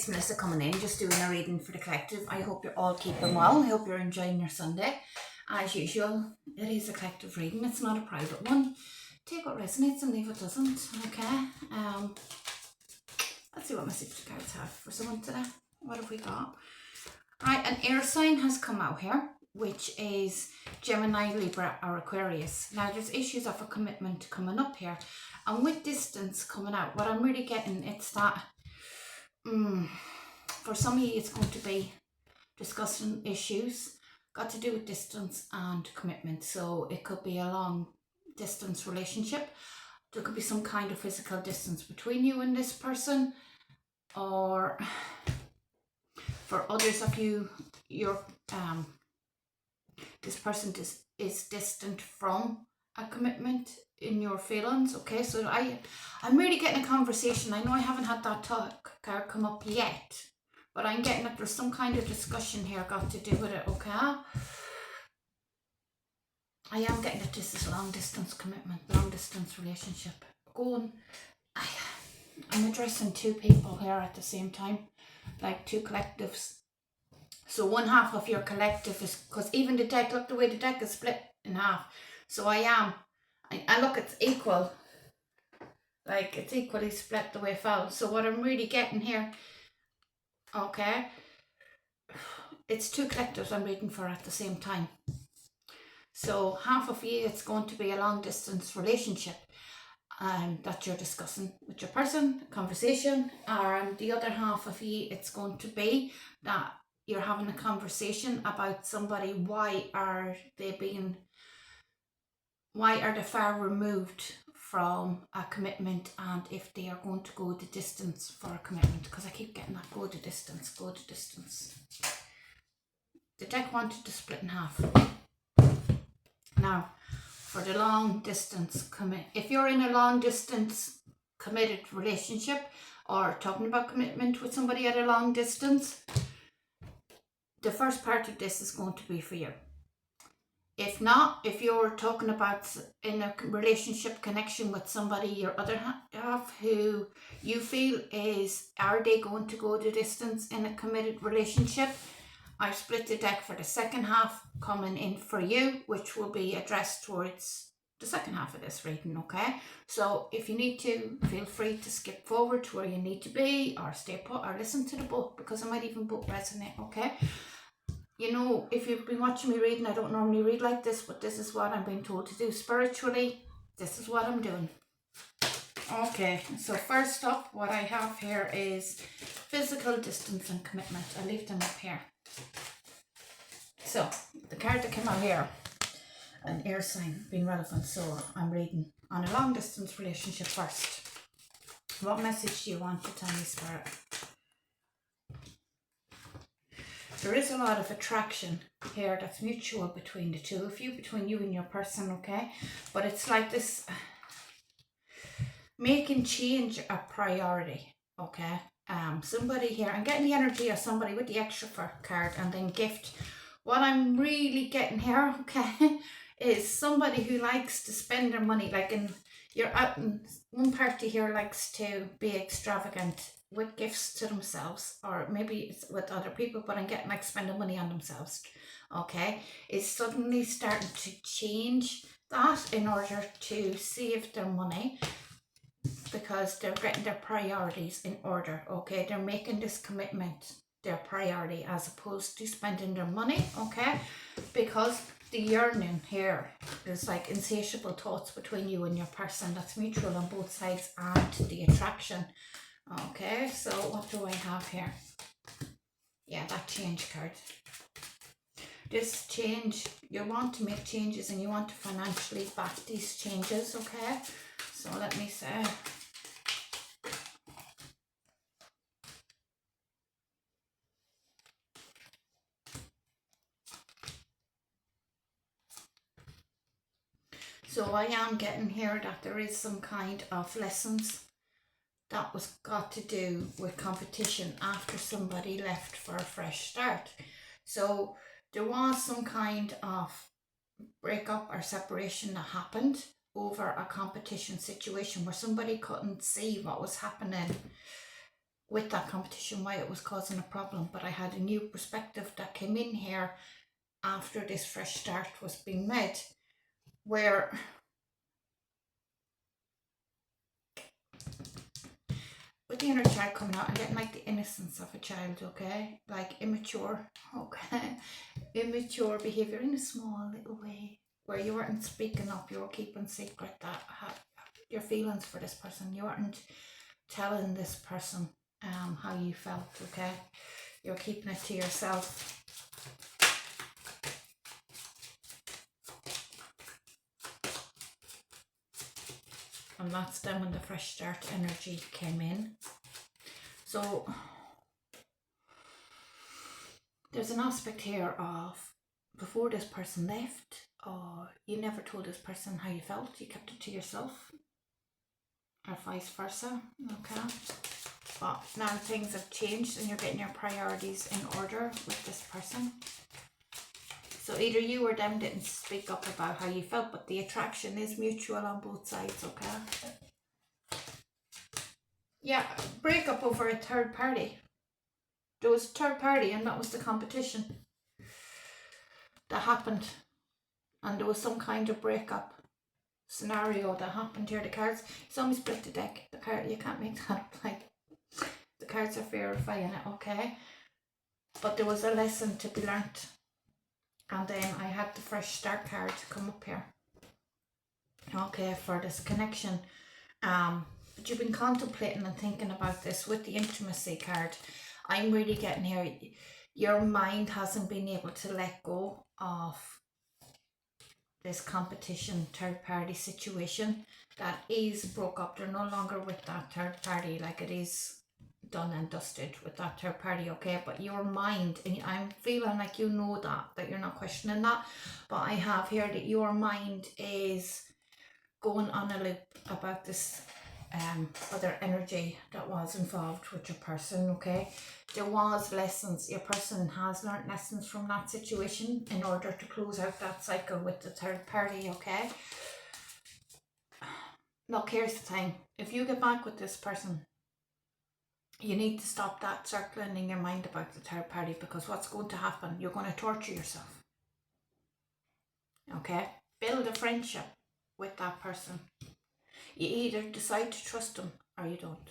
it's Melissa coming in, just doing a reading for the collective. I hope you're all keeping well. I hope you're enjoying your Sunday. As usual, it is a collective reading. It's not a private one. Take what resonates and leave what doesn't. Okay. Let's see what message the cards have for someone today. What have we got? Right, an air sign has come out here, which is Gemini, Libra, or Aquarius. Now, there's issues of a commitment coming up here. And with distance coming out, what I'm really getting, it's that for some of you, it's going to be discussing issues got to do with distance and commitment. So it could be a long distance relationship. There could be some kind of physical distance between you and this person, or for others of you, this person is distant from a commitment in your feelings. Okay, so I'm really getting a conversation. I know I haven't had that talk card come up yet, but I'm getting that there's some kind of discussion here got to do with it. Okay, I am getting that this is long distance commitment, long distance relationship going. I'm addressing two people here at the same time, like two collectives. So one half of your collective is, because even the deck, look the way the deck is split in half. So I look, it's equal. Like it's equally split the way it fell. So what I'm really getting here, okay, it's two collectives I'm reading for at the same time. So half of you, it's going to be a long distance relationship that you're discussing with your person, conversation, and the other half of you, it's going to be that you're having a conversation about somebody. Why are they far removed from a commitment, and if they are going to go the distance for a commitment, because I keep getting that go the distance. The deck wanted to split in half. Now, for the long distance if you're in a long distance committed relationship or talking about commitment with somebody at a long distance, the first part of this is going to be for you. If not, if you're talking about in a relationship connection with somebody, your other half, who you feel are they going to go the distance in a committed relationship, I've split the deck for the second half coming in for you, which will be addressed towards the second half of this reading, okay? So if you need to, feel free to skip forward to where you need to be, or stay put, or listen to the book, because it might even book resonate, okay? You know, if you've been watching me reading, I don't normally read like this, but this is what I'm being told to do spiritually. This is what I'm doing. Okay, so first up, what I have here is physical distance and commitment. I'll leave them up here. So, the card that came out here, an air sign being relevant, so I'm reading on a long distance relationship first. What message do you want to tell me, Spirit? There is a lot of attraction here that's mutual between the two of you, between you and your person, okay? But it's like this, making change a priority, okay? Somebody here, I'm getting the energy of somebody with the extra card and then gift. What I'm really getting here, okay, is somebody who likes to spend their money, like you're out in one party here likes to be extravagant with gifts to themselves, or maybe it's with other people, but I'm getting like spending money on themselves, okay, is suddenly starting to change that in order to save their money, because they're getting their priorities in order, okay? They're making this commitment their priority as opposed to spending their money, okay? Because the yearning here is like insatiable thoughts between you and your person that's mutual on both sides, and the attraction, okay? So what do I have here? Yeah, that change card. This change, you want to make changes and you want to financially back these changes, okay? So let me say, so I am getting here that there is some kind of lessons that was got to do with competition after somebody left for a fresh start. So there was some kind of breakup or separation that happened over a competition situation where somebody couldn't see what was happening with that competition, why it was causing a problem, but I had a new perspective that came in here after this fresh start was being made, where with the inner child coming out, I'm getting like the innocence of a child, okay? Like immature, okay? Immature behaviour in a small little way, where you weren't speaking up, you were keeping secret that your feelings for this person. You weren't telling this person how you felt, okay? You're keeping it to yourself. And that's then when the fresh start energy came in. So there's an aspect here of before this person left, or you never told this person how you felt, you kept it to yourself, or vice versa, okay? But now things have changed and you're getting your priorities in order with this person. So either you or them didn't speak up about how you felt, but the attraction is mutual on both sides, okay? Yeah, break up over a third party. There was a third party and that was the competition that happened. And there was some kind of breakup scenario that happened here. The cards, you saw me split the deck. The card, you can't make that up. Like, the cards are verifying it, okay? But there was a lesson to be learnt. And then I had the fresh start card come up here. Okay, for this connection. But you've been contemplating and thinking about this with the intimacy card. I'm really getting here. Your mind hasn't been able to let go of this competition third party situation that is broke up. They're no longer with that third party, like it is done and dusted with that third party, okay? But your mind, and I'm feeling like you know that you're not questioning that, but I have here that your mind is going on a loop about this other energy that was involved with your person, okay? There was lessons, your person has learned lessons from that situation in order to close out that cycle with the third party, okay? Look, here's the thing, if you get back with this person, you need to stop that circling in your mind about the third party, because what's going to happen, you're going to torture yourself, okay? Build a friendship with that person. You either decide to trust them or you don't,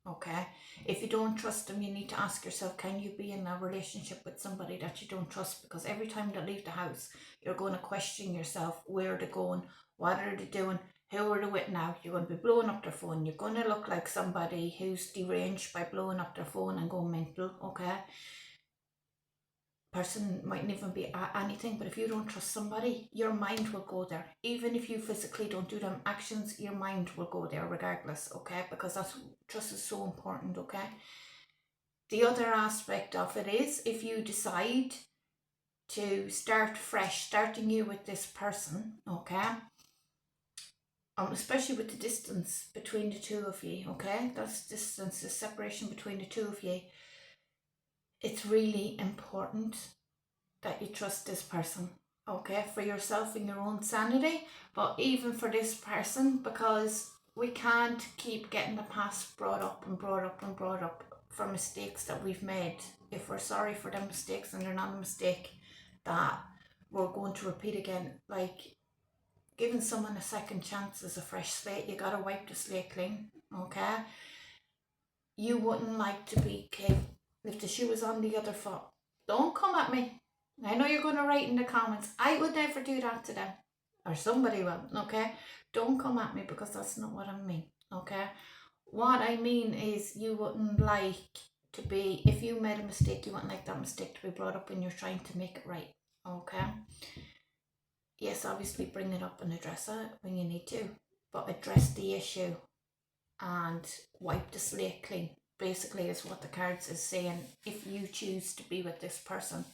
okay? If you don't trust them, you need to ask yourself, can you be in a relationship with somebody that you don't trust? Because every time they leave the house, you're going to question yourself, where they're going, what are they doing, who are they with now? You're going to be blowing up their phone. You're going to look like somebody who's deranged by blowing up their phone and going mental, okay? Person mightn't even be anything, but if you don't trust somebody, your mind will go there. Even if you physically don't do them actions, your mind will go there regardless, okay? Because that's, trust is so important, okay? The other aspect of it is, if you decide to start fresh, starting you with this person, okay? Especially with the distance between the two of you, okay? That's distance, the separation between the two of you. It's really important that you trust this person, okay, for yourself and your own sanity, but even for this person, because we can't keep getting the past brought up and brought up and brought up for mistakes that we've made. If we're sorry for them mistakes and they're not a mistake that we're going to repeat again, like giving someone a second chance is a fresh slate. You gotta wipe the slate clean, okay? You wouldn't like to be if the shoe was on the other foot. Don't come at me. I know you're going to write in the comments, I would never do that to them. Or somebody will, okay? Don't come at me, because that's not what I mean, okay? What I mean is, you wouldn't like to be, if you made a mistake, you wouldn't like that mistake to be brought up when you're trying to make it right, okay? Yes, obviously bring it up and address it when you need to, but address the issue and wipe the slate clean, basically, is what the cards is saying, if you choose to be with this person.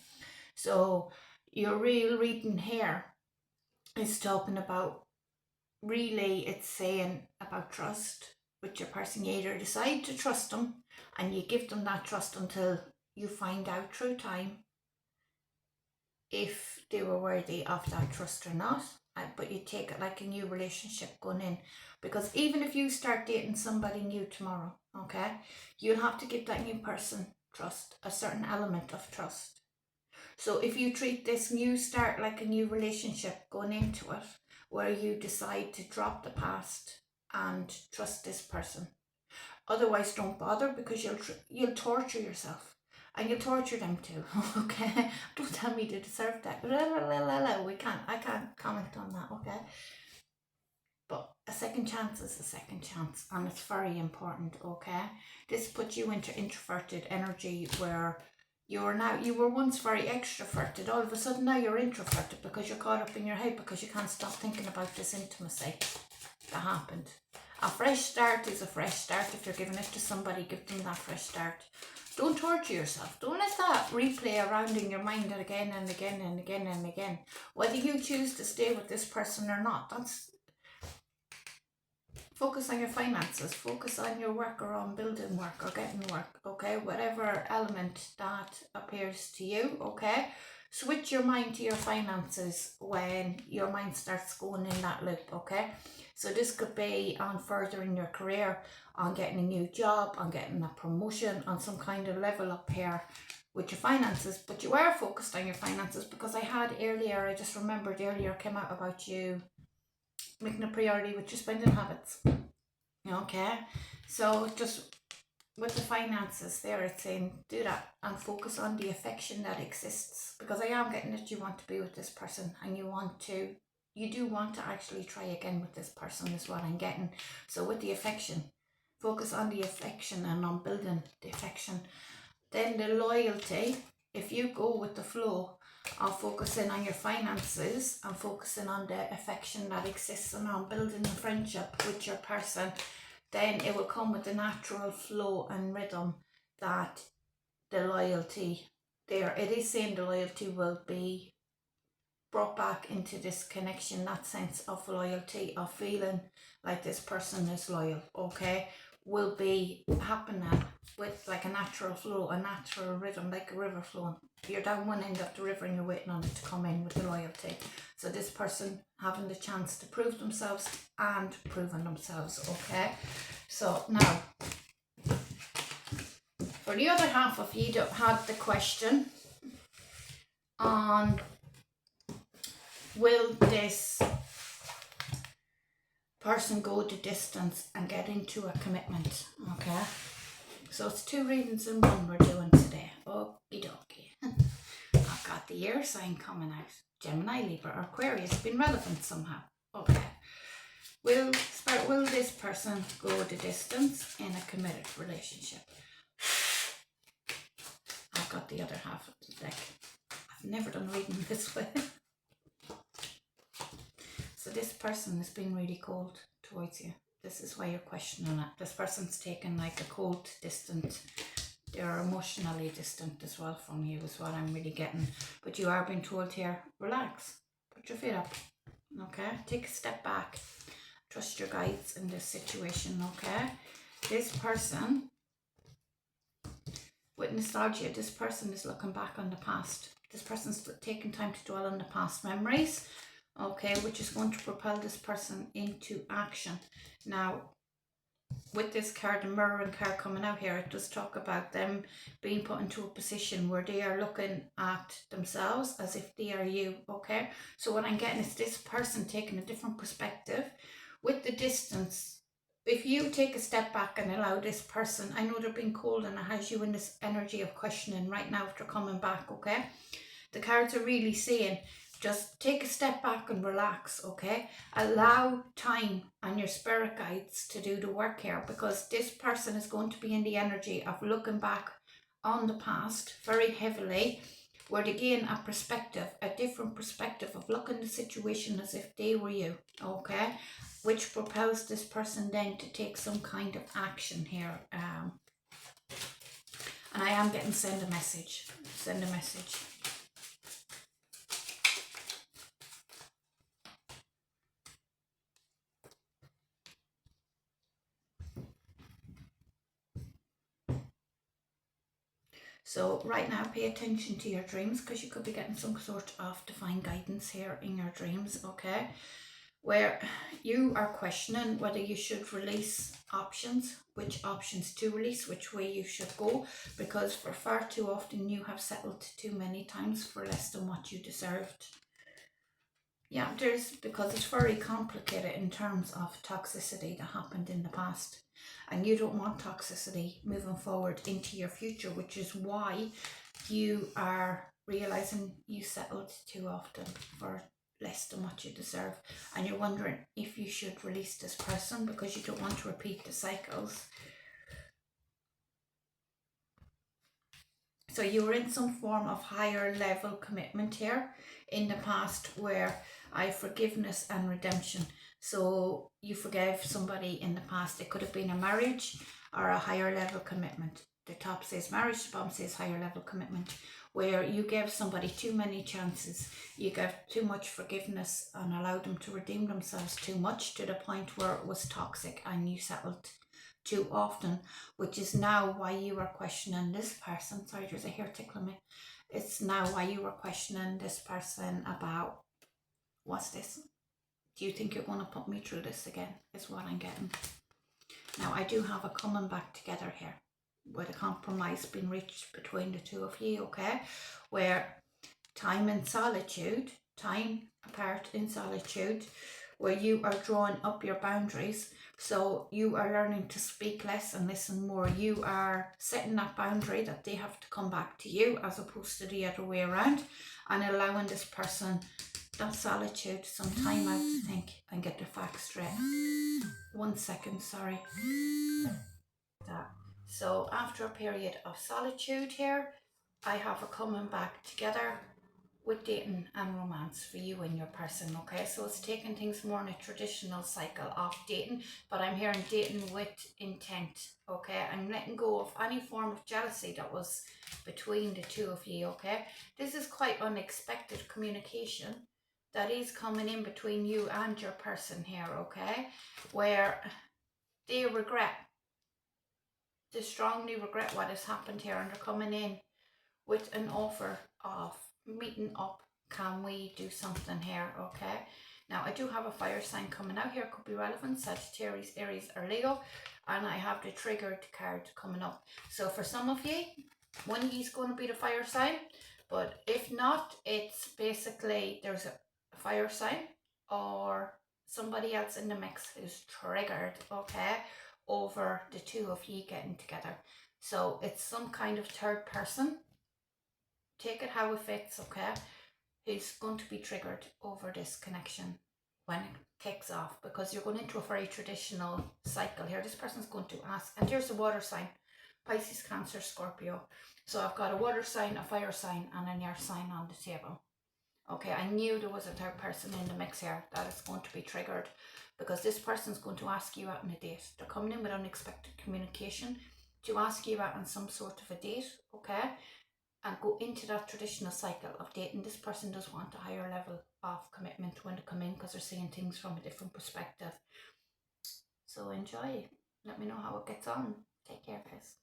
So your real reading here is talking about, really it's saying about trust with your person. You either decide to trust them and you give them that trust until you find out through time if they were worthy of that trust or not, but you take it like a new relationship going in. Because even if you start dating somebody new tomorrow, okay, you'll have to give that new person trust, a certain element of trust. So if you treat this new start like a new relationship going into it, where you decide to drop the past and trust this person. Otherwise, don't bother, because you'll torture yourself. And you'll torture them too, okay? Don't tell me they deserve that. I can't comment on that, okay? But a second chance is a second chance, and it's very important, okay? This puts you into introverted energy, where you were once very extroverted. All of a sudden now you're introverted because you're caught up in your head, because you can't stop thinking about this intimacy that happened. A fresh start is a fresh start. If you're giving it to somebody, give them that fresh start. Don't torture yourself. Don't let that replay around in your mind again and again and again and again. Whether you choose to stay with this person or not, focus on your finances, focus on your work, or on building work or getting work, okay? Whatever element that appears to you, okay? Switch your mind to your finances when your mind starts going in that loop, okay? So this could be on furthering your career, on getting a new job, on getting a promotion, on some kind of level up here with your finances. But you are focused on your finances, because I just remembered earlier came out about you making a priority with your spending habits. Okay, so just with the finances there, it's saying do that and focus on the affection that exists, because I am getting that you want to be with this person, and you do want to actually try again with this person, is what I'm getting. So with the affection, focus on the affection and on building the affection. Then the loyalty, if you go with the flow of focusing on your finances and focusing on the affection that exists and on building a friendship with your person, then it will come with the natural flow and rhythm that the loyalty there. It is saying the loyalty will be brought back into this connection, that sense of loyalty, of feeling like this person is loyal, okay, will be happening with like a natural flow, a natural rhythm, like a river flowing. You're down one end of the river and you're waiting on it to come in with the loyalty. So this person having the chance to prove themselves and proving themselves, okay? So now, for the other half of you that had the question on will this person go the distance and get into a commitment, okay? So it's 2 readings in 1 we're doing today. Okie dokie. I've got the air sign coming out. Gemini, Libra, or Aquarius, been relevant somehow. Okay. Will this person go the distance in a committed relationship? I've got the other half of the deck. I've never done reading this way. So this person has been really cold towards you. This is why you're questioning it. This person's taken like a cold, distant. They're emotionally distant as well from you, is what I'm really getting. But you are being told here, relax, put your feet up, okay? Take a step back, trust your guides in this situation, okay? This person, with nostalgia, this person is looking back on the past. This person's taking time to dwell on the past memories, okay, which is going to propel this person into action. Now, with this card, the mirroring card coming out here, it does talk about them being put into a position where they are looking at themselves as if they are you, okay? So what I'm getting is this person taking a different perspective with the distance. If you take a step back and allow this person, I know they're being cold and it has you in this energy of questioning right now if they're coming back, okay? The cards are really saying, just take a step back and relax, okay? Allow time and your spirit guides to do the work here, because this person is going to be in the energy of looking back on the past very heavily, where they gain a perspective, a different perspective of looking at the situation as if they were you, okay? Which propels this person then to take some kind of action here. And I am getting send a message. So right now, pay attention to your dreams, because you could be getting some sort of divine guidance here in your dreams, okay? Where you are questioning whether you should release options, which options to release, which way you should go, because for far too often you have settled too many times for less than what you deserved. Yeah, because it's very complicated in terms of toxicity that happened in the past, and you don't want toxicity moving forward into your future, which is why you are realizing you settled too often for less than what you deserve, and you're wondering if you should release this person because you don't want to repeat the cycles. So you were in some form of higher level commitment here in the past, where forgiveness and redemption. So you forgave somebody in the past. It could have been a marriage or a higher level commitment. The top says marriage, the bottom says higher level commitment, where you gave somebody too many chances. You gave too much forgiveness and allowed them to redeem themselves too much, to the point where it was toxic, and you settled too often, which is now why you are questioning this person. Sorry, there's a hair tickling me. It's now why you were questioning this person about, what's this? Do you think you're going to put me through this again, is what I'm getting. Now, I do have a coming back together here, with a compromise being reached between the two of you, okay? Where time in solitude, time apart in solitude, where you are drawing up your boundaries. So you are learning to speak less and listen more. You are setting that boundary that they have to come back to you, as opposed to the other way around, and allowing this person that solitude, some time out to think and get their facts straight. 1 second, sorry. That. So after a period of solitude here, I have a coming back together with dating and romance for you and your person, okay? So it's taking things more in a traditional cycle of dating, but I'm hearing dating with intent, okay? I'm letting go of any form of jealousy that was between the two of you, okay? This is quite unexpected communication that is coming in between you and your person here, okay? Where they strongly regret what has happened here, and they're coming in with an offer of meeting up. Can we do something here, okay? Now, I do have a fire sign coming out here. Could be relevant, Sagittarius, Aries, or Leo. And I have the triggered card coming up. So for some of you, one of you is going to be the fire sign. But if not, it's basically there's a fire sign or somebody else in the mix who's triggered, okay, over the two of you getting together. So it's some kind of third person. Take it how it fits, okay? Who's going to be triggered over this connection when it kicks off, because you're going into a very traditional cycle here. This person's going to ask, and here's the water sign: Pisces, Cancer, Scorpio. So I've got a water sign, a fire sign, and an air sign on the table. Okay, I knew there was a third person in the mix here that is going to be triggered, because this person's going to ask you out on a date. They're coming in with unexpected communication to ask you out on some sort of a date, okay? And go into that traditional cycle of dating. This person does want a higher level of commitment when they come in, because they're seeing things from a different perspective. So enjoy. Let me know how it gets on. Take care, guys.